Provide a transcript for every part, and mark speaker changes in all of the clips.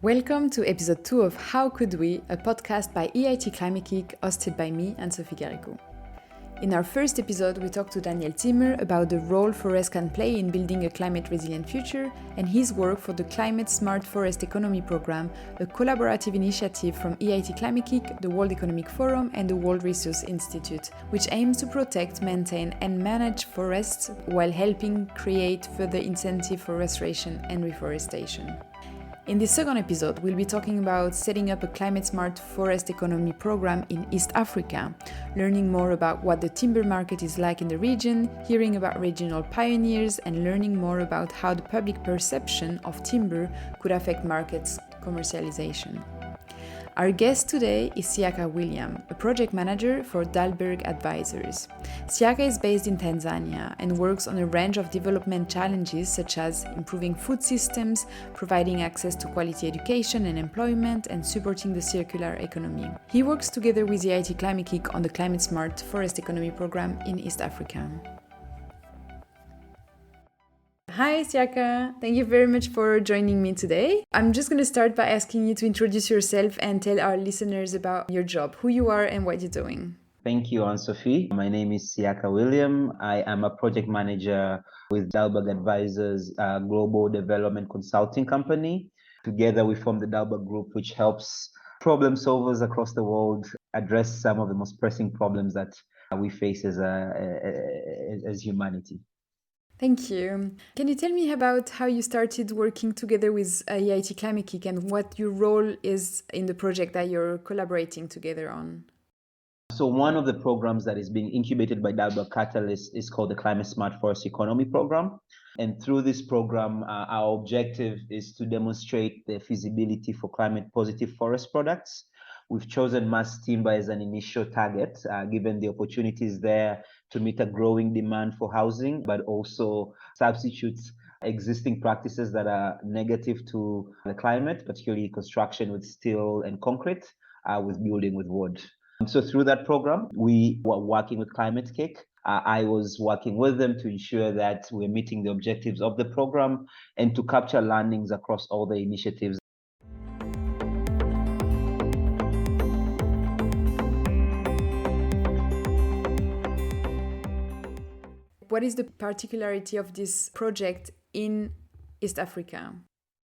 Speaker 1: Welcome to episode 2 of How Could We, a podcast by EIT Climate-KIC, hosted by me and Sophie Garrigou. In our first episode, we talked to Daniel Timmer about the role forests can play in building a climate-resilient future and his work for the Climate-Smart Forest Economy Programme, a collaborative initiative from EIT Climate-KIC, the World Economic Forum and the World Resources Institute, which aims to protect, maintain and manage forests while helping create further incentive for restoration and reforestation. In this second episode, we'll be talking about setting up a climate-smart forest economy program in East Africa, learning more about what the timber market is like in the region, hearing about regional pioneers, and learning more about how the public perception of timber could affect markets' commercialization. Our guest today is Siaka William, a project manager for Dalberg Advisors. Siaka is based in Tanzania and works on a range of development challenges such as improving food systems, providing access to quality education and employment, and supporting the circular economy. He works together with the EIT Climate-KIC on the Climate Smart Forest Economy Program in East Africa. Hi, Siaka. Thank you very much for joining me today. I'm just going to start by asking you to introduce yourself and tell our listeners about your job, who you are and what you're doing.
Speaker 2: Thank you, Anne-Sophie. My name is Siaka William. I am a project manager with Dalberg Advisors, a global development consulting company. Together, we form the Dalberg Group, which helps problem solvers across the world address some of the most pressing problems that we face as humanity.
Speaker 1: Thank you. Can you tell me about how you started working together with EIT Climate-KIC and what your role is in the project that you're collaborating together on?
Speaker 2: So one of the programs that is being incubated by Dalberg Catalyst is called the Climate Smart Forest Economy Program. And through this program, our objective is to demonstrate the feasibility for climate positive forest products. We've chosen mass timber as an initial target, given the opportunities there to meet a growing demand for housing, but also substitute existing practices that are negative to the climate, particularly construction with steel and concrete, with building with wood. So through that program, we were working with Climate-KIC. I was working with them to ensure that we're meeting the objectives of the program and to capture learnings across all the initiatives.
Speaker 1: What is the particularity of this project in East Africa?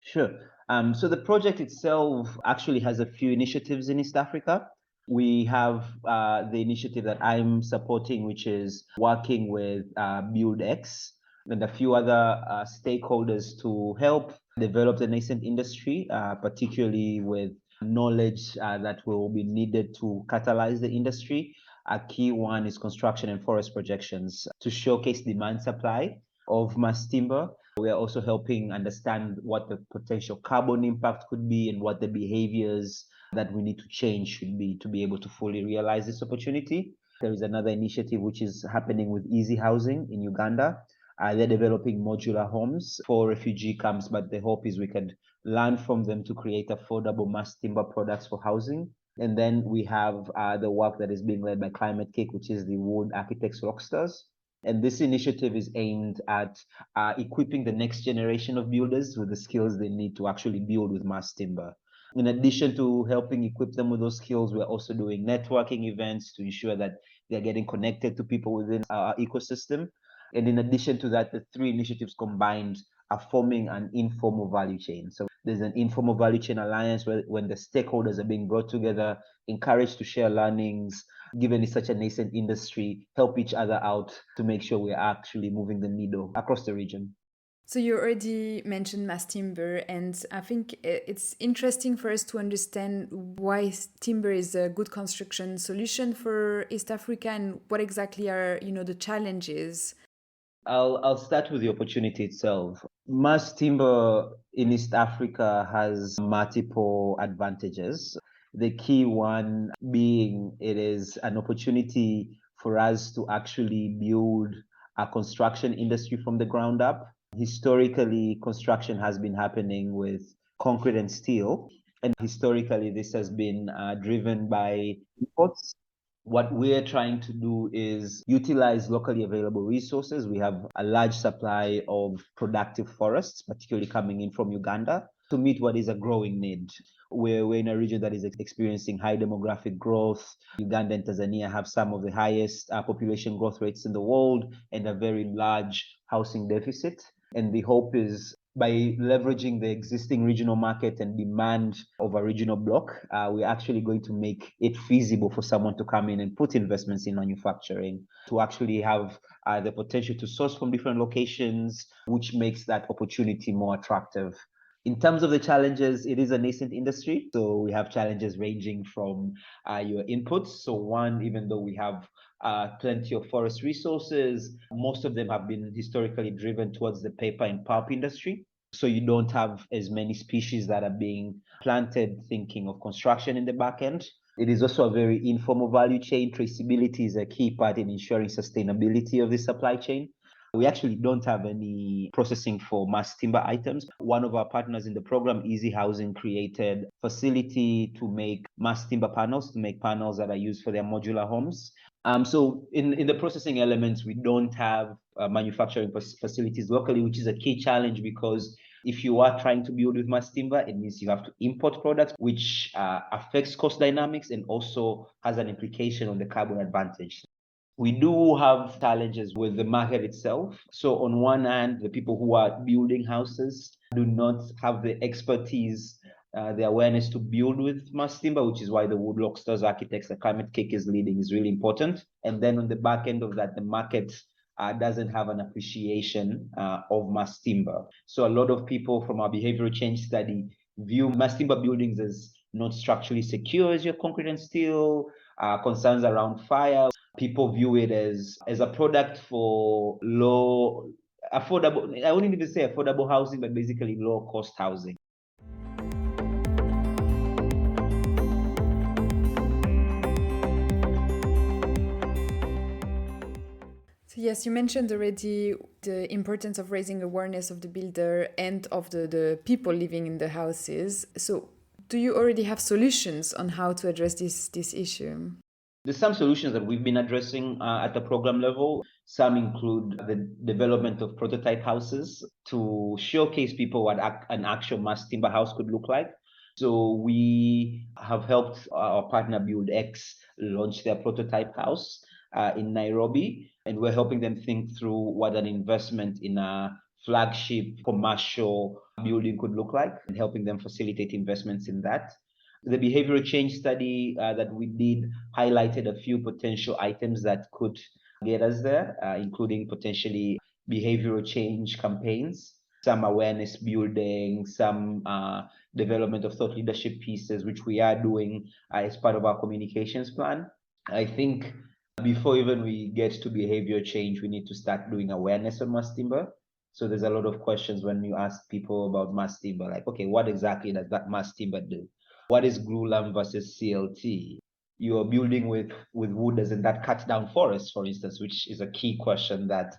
Speaker 2: Sure. So the project itself actually has a few initiatives in East Africa. We have the initiative that I'm supporting, which is working with BuildX and a few other stakeholders to help develop the nascent industry, particularly with knowledge that will be needed to catalyze the industry. A key one is construction and forest projections to showcase demand supply of mass timber. We are also helping understand what the potential carbon impact could be and what the behaviors that we need to change should be to be able to fully realize this opportunity. There is another initiative which is happening with Easy Housing in Uganda. They're developing modular homes for refugee camps, but the hope is we could learn from them to create affordable mass timber products for housing. And then we have the work that is being led by Climate-KIC, which is the Wood Architects Rockstars. And this initiative is aimed at equipping the next generation of builders with the skills they need to actually build with mass timber. In addition to helping equip them with those skills, we're also doing networking events to ensure that they're getting connected to people within our ecosystem. And in addition to that, the three initiatives combined are forming an informal value chain. So there's an informal value chain alliance where when the stakeholders are being brought together, encouraged to share learnings, given it's such a nascent industry, help each other out to make sure we're actually moving the needle across the region.
Speaker 1: So you already mentioned mass timber, and I think it's interesting for us to understand why timber is a good construction solution for East Africa and what exactly are, the challenges.
Speaker 2: I'll start with the opportunity itself. Mass timber in East Africa has multiple advantages. The key one being it is an opportunity for us to actually build a construction industry from the ground up. Historically, construction has been happening with concrete and steel. And historically, this has been driven by imports. What we're trying to do is utilize locally available resources. We have a large supply of productive forests, particularly coming in from Uganda. to meet what is a growing need. We're in a region that is experiencing high demographic growth. Uganda and Tanzania have some of the highest population growth rates in the world and a very large housing deficit. And the hope is by leveraging the existing regional market and demand of a regional bloc, we're actually going to make it feasible for someone to come in and put investments in manufacturing, to actually have the potential to source from different locations, which makes that opportunity more attractive. In terms of the challenges, it is a nascent industry. So we have challenges ranging from your inputs. So one, even though we have plenty of forest resources, most of them have been historically driven towards the paper and pulp industry. So you don't have as many species that are being planted thinking of construction in the back end. It is also a very informal value chain. Traceability is a key part in ensuring sustainability of the supply chain. We actually don't have any processing for mass timber items. One of our partners in the program, Easy Housing, created a facility to make mass timber panels, to make panels that are used for their modular homes. So in the processing elements, we don't have manufacturing facilities locally, which is a key challenge because if you are trying to build with mass timber, it means you have to import products, which affects cost dynamics and also has an implication on the carbon advantage. We do have challenges with the market itself. So on one hand, the people who are building houses do not have the expertise, the awareness to build with mass timber, which is why the Woodlocksters architects that Climate-KIC is leading is really important. And then on the back end of that, the market doesn't have an appreciation of mass timber. So a lot of people from our behavioral change study view mass timber buildings as not structurally secure as your concrete and steel, concerns around fire. People view it as a product for affordable, I wouldn't even say affordable housing, but basically low cost housing.
Speaker 1: So yes, you mentioned already the importance of raising awareness of the builder and of the people living in the houses. So do you already have solutions on how to address this issue?
Speaker 2: There's some solutions that we've been addressing at the program level. Some include the development of prototype houses to showcase people what an actual mass timber house could look like. So we have helped our partner BuildX launch their prototype house in Nairobi, and we're helping them think through what an investment in a flagship commercial building could look like and helping them facilitate investments in that. The behavioral change study that we did highlighted a few potential items that could get us there, including potentially behavioral change campaigns, some awareness building, some development of thought leadership pieces, which we are doing as part of our communications plan. I think before even we get to behavior change, we need to start doing awareness on mass timber. So there's a lot of questions when you ask people about mass timber, like, okay, what exactly does that mass timber do? What is glulam versus CLT? You are building with wood, doesn't that cut down forests, for instance, which is a key question that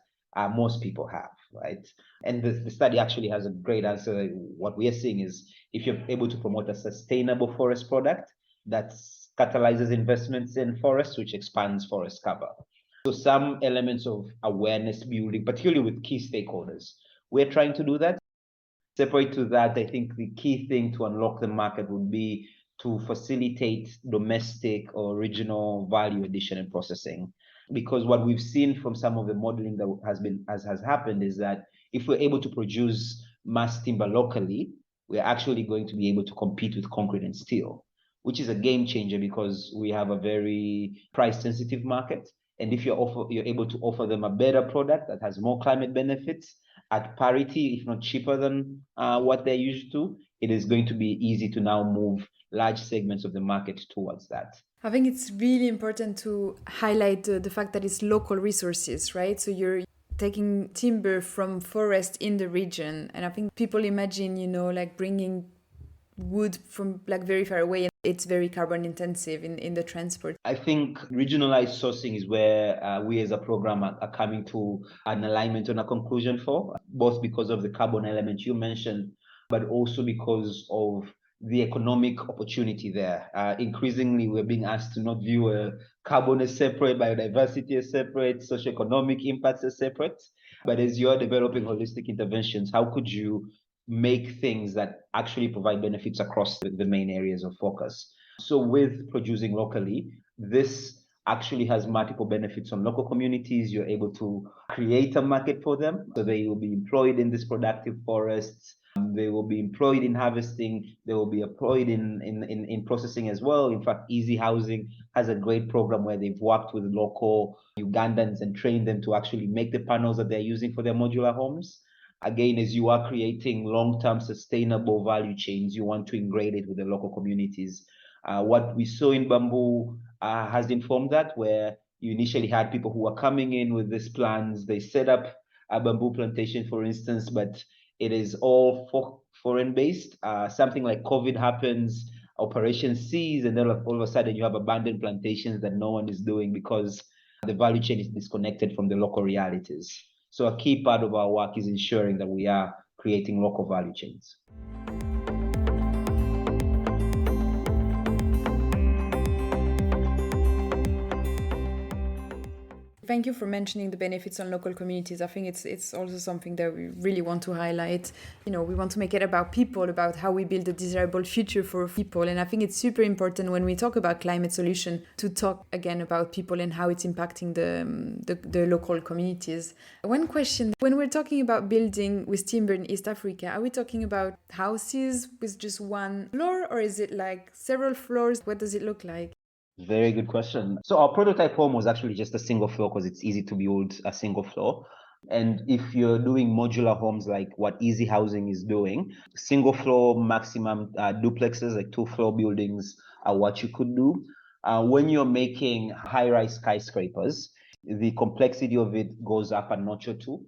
Speaker 2: most people have, right? And the study actually has a great answer. What we are seeing is if you're able to promote a sustainable forest product that catalyzes investments in forests, which expands forest cover. So some elements of awareness building, particularly with key stakeholders, we're trying to do that. Separate to that, I think the key thing to unlock the market would be to facilitate domestic or regional value addition and processing. Because what we've seen from some of the modeling that has happened is that if we're able to produce mass timber locally, we're actually going to be able to compete with concrete and steel, which is a game changer because we have a very price sensitive market. And if you're able to offer them a better product that has more climate benefits at parity, if not cheaper than what they're used to, it is going to be easy to now move large segments of the market towards that.
Speaker 1: I think it's really important to highlight the fact that it's local resources, right? So you're taking timber from forest in the region. And I think people imagine, like bringing wood from like very far away, and it's very carbon intensive in the transport.
Speaker 2: I think regionalized sourcing is where we as a program are coming to an alignment on a conclusion for, both because of the carbon element you mentioned, but also because of the economic opportunity there. Increasingly, we're being asked to not view carbon as separate, biodiversity as separate, socioeconomic impacts as separate. But as you're developing holistic interventions, how could you make things that actually provide benefits across the main areas of focus. So with producing locally, this actually has multiple benefits on local communities. You're able to create a market for them. So they will be employed in these productive forests. They will be employed in harvesting. They will be employed in processing as well. In fact, Easy Housing has a great program where they've worked with local Ugandans and trained them to actually make the panels that they're using for their modular homes. Again, as you are creating long-term sustainable value chains, you want to integrate it with the local communities. What we saw in bamboo has informed that, where you initially had people who were coming in with these plans. They set up a bamboo plantation, for instance, but it is all foreign-based. Something like COVID happens, operations cease, and then all of a sudden you have abandoned plantations that no one is doing because the value chain is disconnected from the local realities. So a key part of our work is ensuring that we are creating local value chains.
Speaker 1: Thank you for mentioning the benefits on local communities. I think it's also something that we really want to highlight. We want to make it about people, about how we build a desirable future for people. And I think it's super important when we talk about climate solution to talk again about people and how it's impacting the local communities. One question, when we're talking about building with timber in East Africa, are we talking about houses with just one floor, or is it like several floors? What does it look like?
Speaker 2: Very good question. So our prototype home was actually just a single floor because it's easy to build a single floor. And if you're doing modular homes like what Easy Housing is doing, single floor maximum duplexes, like 2-floor buildings are what you could do. When you're making high-rise skyscrapers, the complexity of it goes up a notch or two.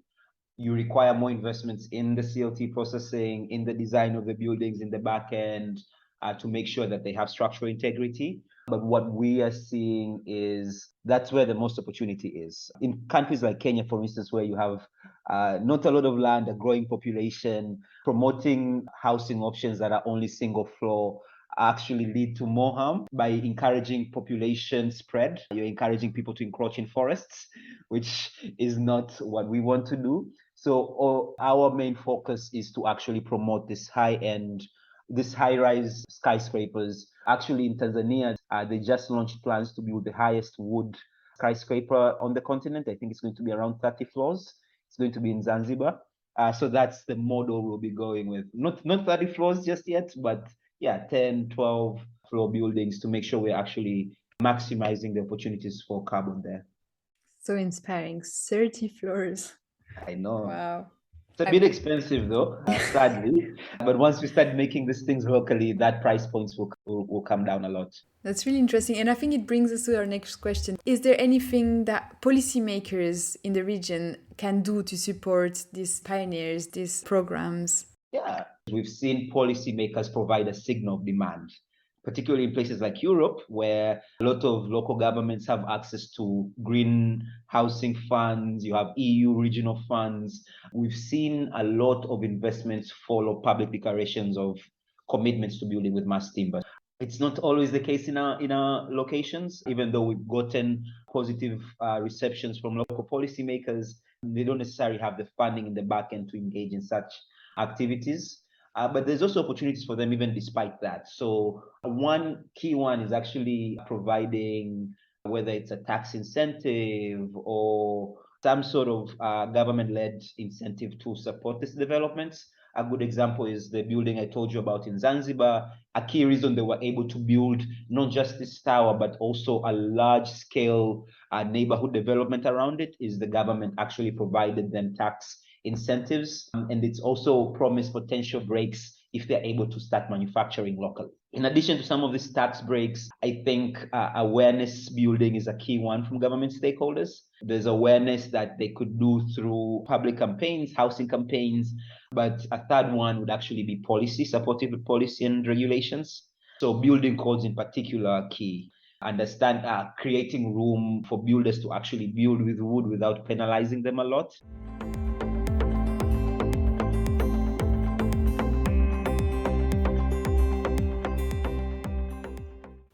Speaker 2: You require more investments in the CLT processing, in the design of the buildings, in the back end, to make sure that they have structural integrity. But what we are seeing is that's where the most opportunity is. In countries like Kenya, for instance, where you have not a lot of land, a growing population, promoting housing options that are only single floor actually lead to more harm. By encouraging population spread, you're encouraging people to encroach in forests, which is not what we want to do. So our main focus is to actually promote this high-rise skyscrapers. Actually, in Tanzania, they just launched plans to build the highest wood skyscraper on the continent. I think it's going to be around 30 floors. It's going to be in Zanzibar. So that's the model we'll be going with. Not 30 floors just yet, but 10, 12 floor buildings to make sure we're actually maximizing the opportunities for carbon there.
Speaker 1: So inspiring. 30 floors.
Speaker 2: I know.
Speaker 1: Wow.
Speaker 2: It's a bit expensive though, sadly. But once we start making these things locally, that price points will come down a lot.
Speaker 1: That's really interesting. And I think it brings us to our next question. Is there anything that policymakers in the region can do to support these pioneers, these programs?
Speaker 2: Yeah, we've seen policymakers provide a signal of demand, particularly in places like Europe, where a lot of local governments have access to green housing funds. You have EU regional funds. We've seen a lot of investments follow public declarations of commitments to building with mass timber. It's not always the case in our locations, even though we've gotten positive receptions from local policymakers. They don't necessarily have the funding in the back end to engage in such activities. But there's also opportunities for them even despite that. So one key one is actually providing, whether it's a tax incentive or some sort of government-led incentive to support these developments. A good example is the building I told you about in Zanzibar. A key reason they were able to build not just this tower, but also a large-scale neighborhood development around it is the government actually provided them tax incentives, and it's also promised potential breaks if they're able to start manufacturing locally. In addition to some of these tax breaks, I think awareness building is a key one from government stakeholders. There's awareness that they could do through public campaigns, housing campaigns, but a third one would actually be policy, supportive policy and regulations. So building codes in particular are key. Understand creating room for builders to actually build with wood without penalizing them a lot.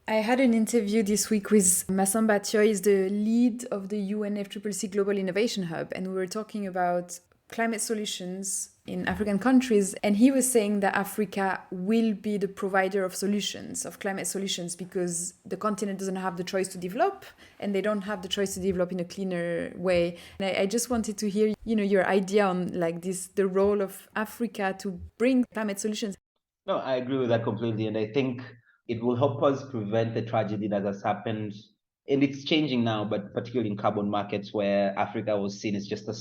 Speaker 1: I had an interview this week with Masamba Thioy, is the lead of the UNFCCC Global Innovation Hub, and we were talking about climate solutions in African countries, and he was saying that Africa will be the provider of solutions, of climate solutions, because the continent doesn't have the choice to develop, and they don't have the choice to develop in a cleaner way. And I just wanted to hear, your idea on the role of Africa to bring climate solutions.
Speaker 2: No, I agree with that completely, and I think it will help us prevent the tragedy that has happened. And it's changing now, but particularly in carbon markets where Africa was seen as just a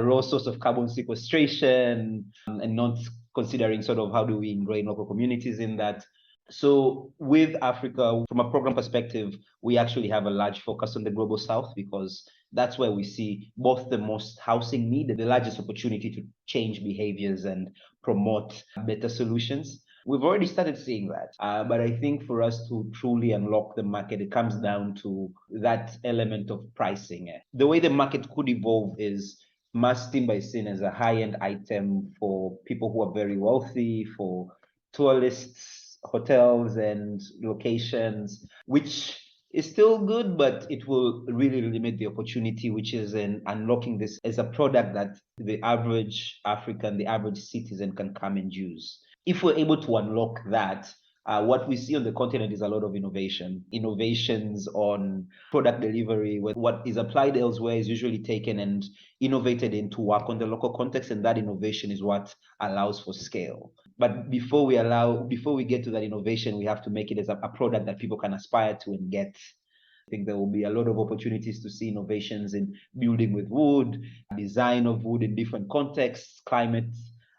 Speaker 2: raw source of carbon sequestration, and not considering sort of how do we ingrain local communities in that. So with Africa, from a program perspective, we actually have a large focus on the global south because that's where we see both the most housing need and the largest opportunity to change behaviors and promote better solutions. We've already started seeing that, but I think for us to truly unlock the market, it comes down to that element of pricing. The way the market could evolve is mass timber is seen as a high-end item for people who are very wealthy, for tourists, hotels, and locations, which is still good, but it will really limit the opportunity, which is in unlocking this as a product that the average African, the average citizen can come and use. If we're able to unlock that, what we see on the continent is a lot of innovations on product delivery. What is applied elsewhere is usually taken and innovated into work on the local context, and that innovation is what allows for scale. But before we get to that innovation, we have to make it as a product that people can aspire to and get. I think there will be a lot of opportunities to see innovations in building with wood, design of wood in different contexts, climate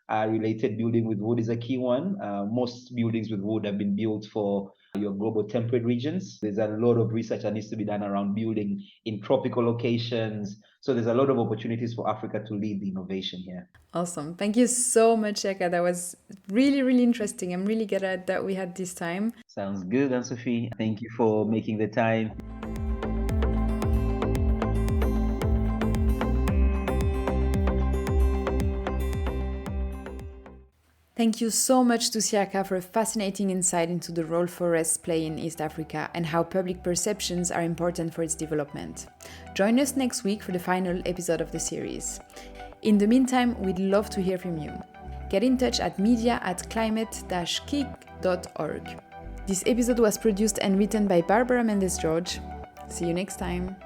Speaker 2: related building with wood is a key one. Most buildings with wood have been built for your global temperate regions. There's a lot of research that needs to be done around building in tropical locations. So there's a lot of opportunities for Africa to lead the innovation here.
Speaker 1: Awesome. Thank you so much, Eka. That was really, really interesting. I'm really glad that we had this time.
Speaker 2: Sounds good, Anne-Sophie. Thank you for making the time.
Speaker 1: Thank you so much to Siaka for a fascinating insight into the role forests play in East Africa and how public perceptions are important for its development. Join us next week for the final episode of the series. In the meantime, we'd love to hear from you. Get in touch at media@climate-KIC.org. This episode was produced and written by Barbara Mendes-George. See you next time.